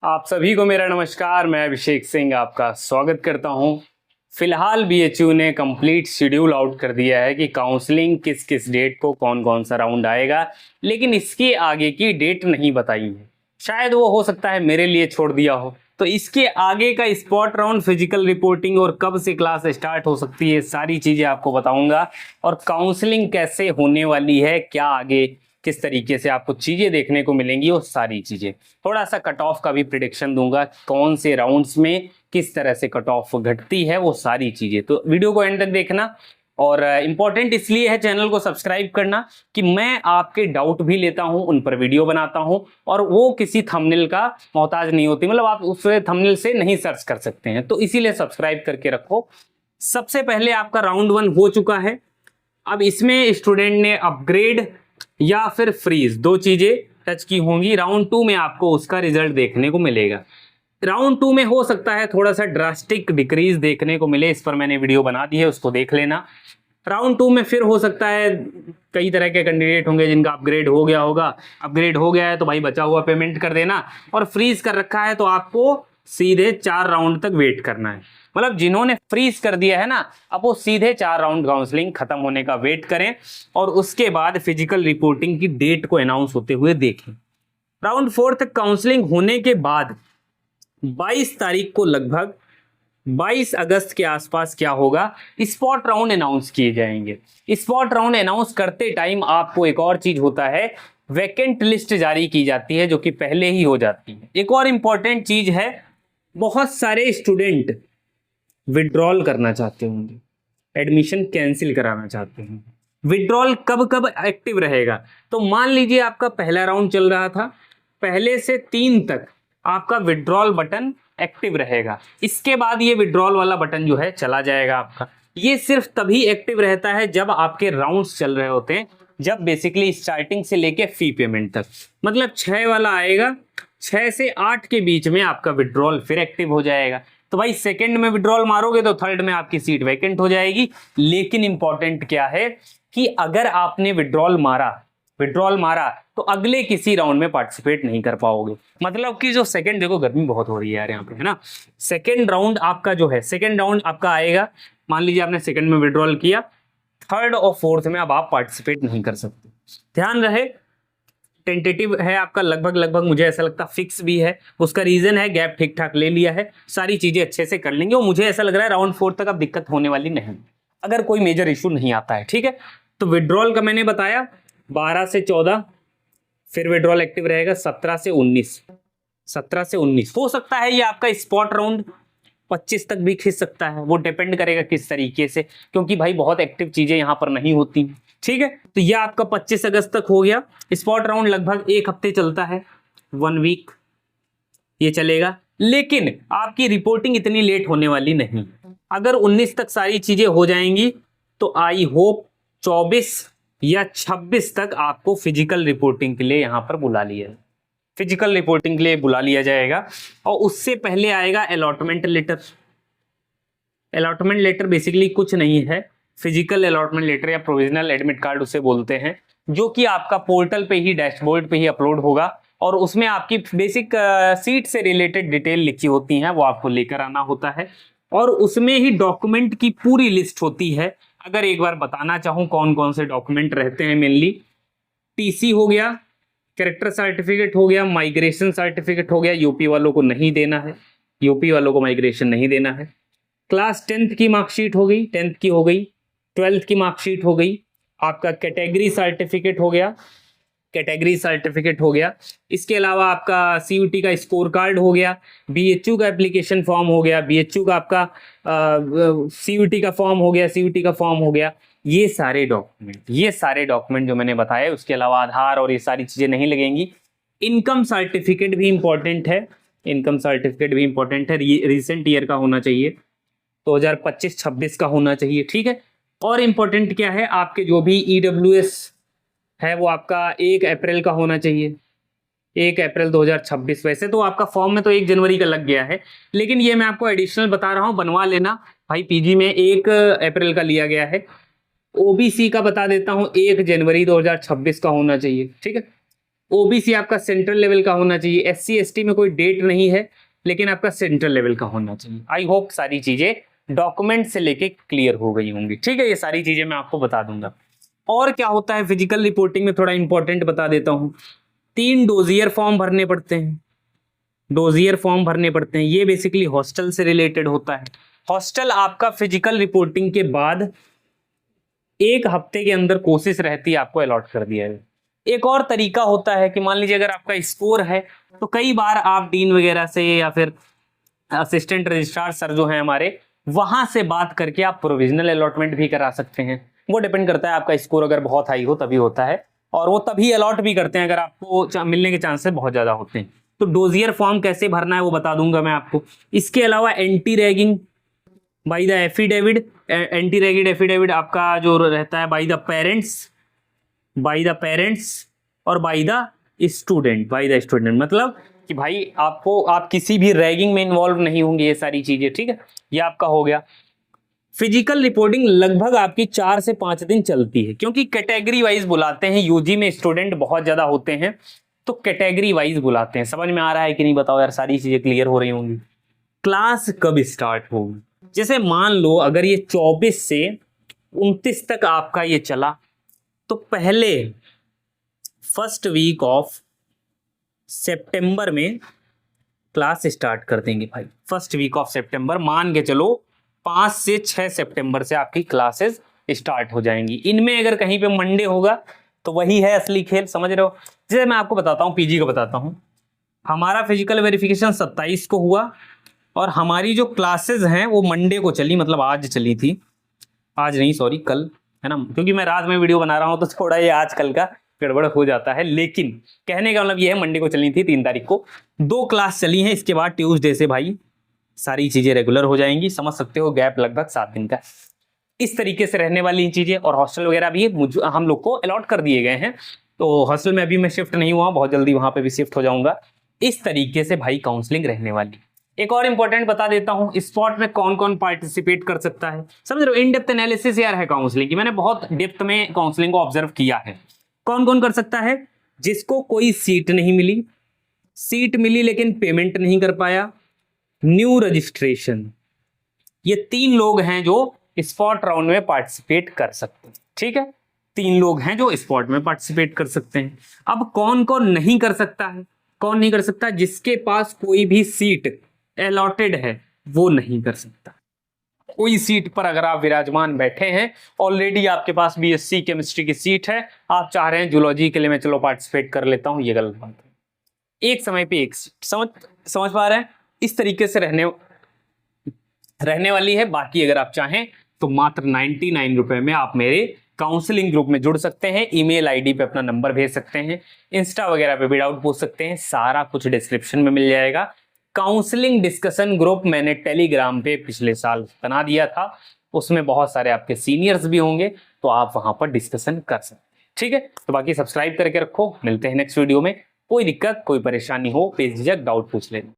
आप सभी को मेरा नमस्कार। मैं अभिषेक सिंह आपका स्वागत करता हूं। फिलहाल बीएचयू ने कंप्लीट शेड्यूल आउट कर दिया है कि काउंसलिंग किस किस डेट को कौन कौन सा राउंड आएगा, लेकिन इसके आगे की डेट नहीं बताई है। शायद वो हो सकता है मेरे लिए छोड़ दिया हो। तो इसके आगे का स्पॉट राउंड, फिजिकल रिपोर्टिंग और कब से क्लास स्टार्ट हो सकती है, सारी चीज़ें आपको बताऊंगा। और काउंसलिंग कैसे होने वाली है, क्या आगे किस तरीके से आपको चीज़ें देखने को मिलेंगी, वो सारी चीज़ें। थोड़ा सा कट ऑफ का भी प्रिडिक्शन दूंगा, कौन से राउंड्स में किस तरह से कट ऑफ घटती है, वो सारी चीज़ें। तो वीडियो को एंड तक देखना। और इम्पॉर्टेंट इसलिए है चैनल को सब्सक्राइब करना कि मैं आपके डाउट भी लेता हूं, उन पर वीडियो बनाता हूं, और वो किसी थंबनेल का मोहताज नहीं होती। मतलब आप उस थंबनेल से नहीं सर्च कर सकते हैं, तो इसीलिए सब्सक्राइब करके रखो। सबसे पहले आपका राउंड 1 हो चुका है। अब इसमें स्टूडेंट ने अपग्रेड या फिर फ्रीज, दो चीजें टच की होंगी। राउंड 2 में आपको उसका रिजल्ट देखने को मिलेगा। राउंड 2 में हो सकता है थोड़ा सा ड्रास्टिक डिक्रीज देखने को मिले, इस पर मैंने वीडियो बना दी है, उसको देख लेना। राउंड 2 में फिर हो सकता है कई तरह के कैंडिडेट होंगे जिनका अपग्रेड हो गया होगा। अपग्रेड हो गया है तो भाई बचा हुआ पेमेंट कर देना, और फ्रीज कर रखा है तो आपको सीधे 4 राउंड तक वेट करना है। मतलब जिन्होंने फ्रीज कर दिया है ना, अब वो सीधे 4 राउंड काउंसलिंग खत्म होने का वेट करें, और उसके बाद फिजिकल रिपोर्टिंग की डेट को अनाउंस होते हुए देखें। राउंड 4 तक काउंसलिंग होने के बाद 22 तारीख को लगभग 22 अगस्त के आसपास क्या होगा, स्पॉट राउंड अनाउंस किए जाएंगे। स्पॉट राउंड अनाउंस करते टाइम आपको एक और चीज होता है, वैकेंट लिस्ट जारी की जाती है, जो कि पहले ही हो जाती है। एक और इंपॉर्टेंट चीज है, बहुत सारे स्टूडेंट विड्रॉल करना चाहते होंगे, एडमिशन कैंसिल कराना चाहते हैं। विड्रॉल कब कब एक्टिव रहेगा, तो मान लीजिए आपका पहला राउंड चल रहा था, पहले से 3 तक आपका विड्रॉल बटन एक्टिव रहेगा। इसके बाद ये विड्रॉल वाला बटन जो है चला जाएगा आपका। ये सिर्फ तभी एक्टिव रहता है जब आपके राउंड्स चल रहे होते हैं, जब बेसिकली स्टार्टिंग से लेके फी पेमेंट तक। मतलब 6 वाला आएगा, 6 से 8 के बीच में आपका विड्रॉल फिर एक्टिव हो जाएगा। तो भाई सेकंड में विड्रॉल मारोगे तो थर्ड में आपकी सीट वैकेंट हो जाएगी। लेकिन इंपॉर्टेंट क्या है कि अगर आपने विड्रॉल मारा तो अगले किसी राउंड में पार्टिसिपेट नहीं कर पाओगे। मतलब कि जो सेकंड, देखो गर्मी बहुत हो रही है यार यहाँ पे, है ना। सेकंड राउंड आपका जो है, सेकंड राउंड आपका आएगा, मान लीजिए आपने सेकंड में विड्रॉल किया, थर्ड और फोर्थ में अब आप पार्टिसिपेट नहीं कर सकते। ध्यान रहे, टेंटेटिव है आपका, लगभग मुझे ऐसा लगता फिक्स भी है। उसका रीजन है गैप ठीक ठाक ले लिया है, सारी चीजें अच्छे से कर लेंगे, और मुझे ऐसा लग रहा है राउंड 4 तक अब दिक्कत होने वाली नहीं, अगर कोई मेजर इशू नहीं आता है। ठीक है, तो विड्रॉल का मैंने बताया 12 से 14, फिर विड्रॉल एक्टिव रहेगा 17 से 19 हो सकता है ये आपका स्पॉट राउंड 25 तक भी खिंच सकता है, वो डिपेंड करेगा किस तरीके से, क्योंकि भाई बहुत एक्टिव चीजें यहाँ पर नहीं होती। ठीक है, तो ये आपका 25 अगस्त तक हो गया। स्पॉट राउंड लगभग 1 हफ्ते चलता है, 1 वीक ये चलेगा। लेकिन आपकी रिपोर्टिंग इतनी लेट होने वाली नहीं। अगर 19 तक सारी चीजें हो जाएंगी तो आई होप 24 या 26 तक आपको फिजिकल रिपोर्टिंग के लिए यहां पर बुला लिया जाएगा। और उससे पहले आएगा allotment letter. Allotment letter basically कुछ नहीं है, फिजिकल अलॉटमेंट लेटर या प्रोविजनल एडमिट कार्ड उसे बोलते हैं, जो कि आपका पोर्टल पे ही, डैशबोर्ड पे ही अपलोड होगा, और उसमें आपकी बेसिक सीट से रिलेटेड डिटेल लिखी होती हैं, वो आपको लेकर आना होता है। और उसमें ही डॉक्यूमेंट की पूरी लिस्ट होती है। अगर एक बार बताना चाहूँ कौन कौन से डॉक्यूमेंट रहते हैं, मेनली टीसी हो गया, कैरेक्टर सर्टिफिकेट हो गया, माइग्रेशन सर्टिफिकेट हो गया, यूपी वालों को नहीं देना है, यूपी वालों को माइग्रेशन नहीं देना है। क्लास 10th की मार्कशीट हो गई, 10th की हो गई, 12th की मार्कशीट हो गई, आपका कैटेगरी सर्टिफिकेट हो गया, इसके अलावा आपका सीयूटी का स्कोर कार्ड हो गया, बीएचयू का एप्लीकेशन फॉर्म हो गया, बीएचयू का आपका सीयूटी का फॉर्म हो गया। ये सारे डॉक्यूमेंट जो मैंने बताए, उसके अलावा आधार और ये सारी चीजें नहीं लगेंगी। इनकम सर्टिफिकेट भी इंपॉर्टेंट है, रिसेंट ईयर का होना चाहिए, 2025-26 का होना चाहिए। ठीक है, और इंपॉर्टेंट क्या है, आपके जो भी ईडब्ल्यूएस है वो आपका 1 अप्रैल का होना चाहिए, 1 अप्रैल 2026। वैसे तो आपका फॉर्म में तो 1 जनवरी का लग गया है, लेकिन ये मैं आपको एडिशनल बता रहा हूँ, बनवा लेना भाई। पीजी में 1 अप्रैल का लिया गया है। ओबीसी का बता देता हूँ, 1 जनवरी 2026 का होना चाहिए। ठीक है, ओबीसी आपका सेंट्रल लेवल का होना चाहिए, एससी एसटी में कोई डेट नहीं है लेकिन आपका सेंट्रल लेवल का होना चाहिए। आई होप सारी चीजें डॉक्यूमेंट से लेके क्लियर हो गई होंगी। ठीक है, ये सारी चीजें मैं आपको बता दूंगा। और क्या होता है फिजिकल रिपोर्टिंग में, थोड़ा इंपॉर्टेंट बता देता हूं। 3 डोजियर फॉर्म भरने पड़ते हैं, डोजियर फॉर्म भरने पड़ते हैं। ये बेसिकली हॉस्टल से रिलेटेड होता है। हॉस्टल आपका फिजिकल रिपोर्टिंग के बाद 1 हफ्ते के अंदर कोशिश रहती है आपको अलॉट कर दिया जाए। एक और तरीका होता है कि मान लीजिए अगर आपका स्कोर है तो कई बार आप डीन वगैरह से या फिर असिस्टेंट रजिस्ट्रार सर जो हैं हमारे, वहां से बात करके आप प्रोविजनल अलॉटमेंट भी करा सकते हैं। वो डिपेंड करता है, आपका स्कोर अगर बहुत हाई हो तभी होता है, और वो तभी अलॉट भी करते हैं अगर आपको मिलने के चांसेस बहुत ज्यादा होते हैं। तो डोजियर फॉर्म कैसे भरना है वो बता दूंगा मैं आपको। इसके अलावा anti ragging by the affidavit, anti ragging affidavit आपका जो रहता है बाई द पेरेंट्स और बाई द स्टूडेंट, मतलब कि भाई आप किसी भी रैगिंग में इन्वॉल्व नहीं होंगे, ये सारी चीजें। ठीक है, ये आपका हो गया। फिजिकल रिपोर्टिंग लगभग आपकी 4 से 5 दिन चलती है, क्योंकि कैटेगरी वाइज बुलाते हैं। यूजी में स्टूडेंट बहुत ज्यादा होते हैं तो कैटेगरी वाइज बुलाते हैं। समझ में आ रहा है कि नहीं बताओ यार, सारी चीजें क्लियर हो रही होंगी। क्लास कब स्टार्ट होगी, जैसे मान लो अगर ये 24 से 29 तक आपका ये चला, तो पहले फर्स्ट वीक ऑफ सितंबर में क्लास स्टार्ट कर देंगे भाई। फर्स्ट वीक ऑफ सितंबर, मान के चलो 5 से 6 सितंबर से आपकी क्लासेस स्टार्ट हो जाएंगी। इनमें अगर कहीं पे मंडे होगा तो वही है असली खेल, समझ रहे हो। जैसे मैं आपको बताता हूँ, पीजी का बताता हूँ। हमारा फिजिकल वेरिफिकेशन 27 को हुआ और हमारी जो क्लासेस हैं वो मंडे को चली, मतलब आज चली थी, आज नहीं सॉरी कल, है ना, क्योंकि मैं रात में वीडियो बना रहा हूँ तो थोड़ा ये आजकल का गड़बड़ हो जाता है। लेकिन कहने का मतलब ये है, मंडे को चलनी थी 3 तारीख को, 2 क्लास चली हैं। इसके बाद ट्यूसडे से भाई सारी चीजें रेगुलर हो जाएंगी, समझ सकते हो, गैप लगभग 7 दिन का। इस तरीके से रहने वाली चीजें, और हॉस्टल वगैरह भी हम लोग को अलॉट कर दिए गए हैं। तो हॉस्टल में अभी मैं शिफ्ट नहीं हुआ, बहुत जल्दी वहां पे भी शिफ्ट हो जाऊंगा। इस तरीके से भाई काउंसलिंग रहने वाली। एक और इंपॉर्टेंट बता देता हूं, स्पॉट में कौन कौन पार्टिसिपेट कर सकता है। समझ रहे हो, इन डेप्थ एनालिसिस यार है काउंसलिंग की, मैंने बहुत डेप्थ में काउंसलिंग को ऑब्जर्व किया है। कौन कौन कर सकता है, जिसको कोई सीट नहीं मिली, सीट मिली लेकिन पेमेंट नहीं कर पाया, न्यू रजिस्ट्रेशन, ये 3 लोग हैं जो स्पॉट राउंड में पार्टिसिपेट कर सकते हैं। ठीक है, 3 लोग हैं जो स्पॉट में पार्टिसिपेट कर सकते हैं। अब कौन कौन नहीं कर सकता है, कौन नहीं कर सकता, जिसके पास कोई भी सीट अलॉटेड है वो नहीं कर सकता। कोई सीट पर अगर आप विराजमान बैठे हैं, ऑलरेडी आपके पास बीएससी केमिस्ट्री की सीट है, आप चाह रहे हैं जूलॉजी के लिए मैं चलो पार्टिसिपेट कर लेता हूं, ये गलत बात है। एक समय पे एक सीट, समझ पा रहे हैं, इस तरीके से रहने वाली है। बाकी अगर आप चाहें तो मात्र 99 रुपए में आप मेरे काउंसलिंग ग्रुप में जुड़ सकते हैं। ईमेल आईडी पे अपना नंबर भेज सकते हैं, इंस्टा वगैरह पे भी डाउट पूछ सकते हैं, सारा कुछ डिस्क्रिप्शन में मिल जाएगा। काउंसलिंग डिस्कशन ग्रुप मैंने टेलीग्राम पे पिछले साल बना दिया था, उसमें बहुत सारे आपके सीनियर्स भी होंगे, तो आप वहां पर डिस्कशन कर सकते हैं। ठीक है, तो बाकी सब्सक्राइब करके रखो, मिलते हैं नेक्स्ट वीडियो में। कोई दिक्कत कोई परेशानी हो बेझिझक डाउट पूछ लेना।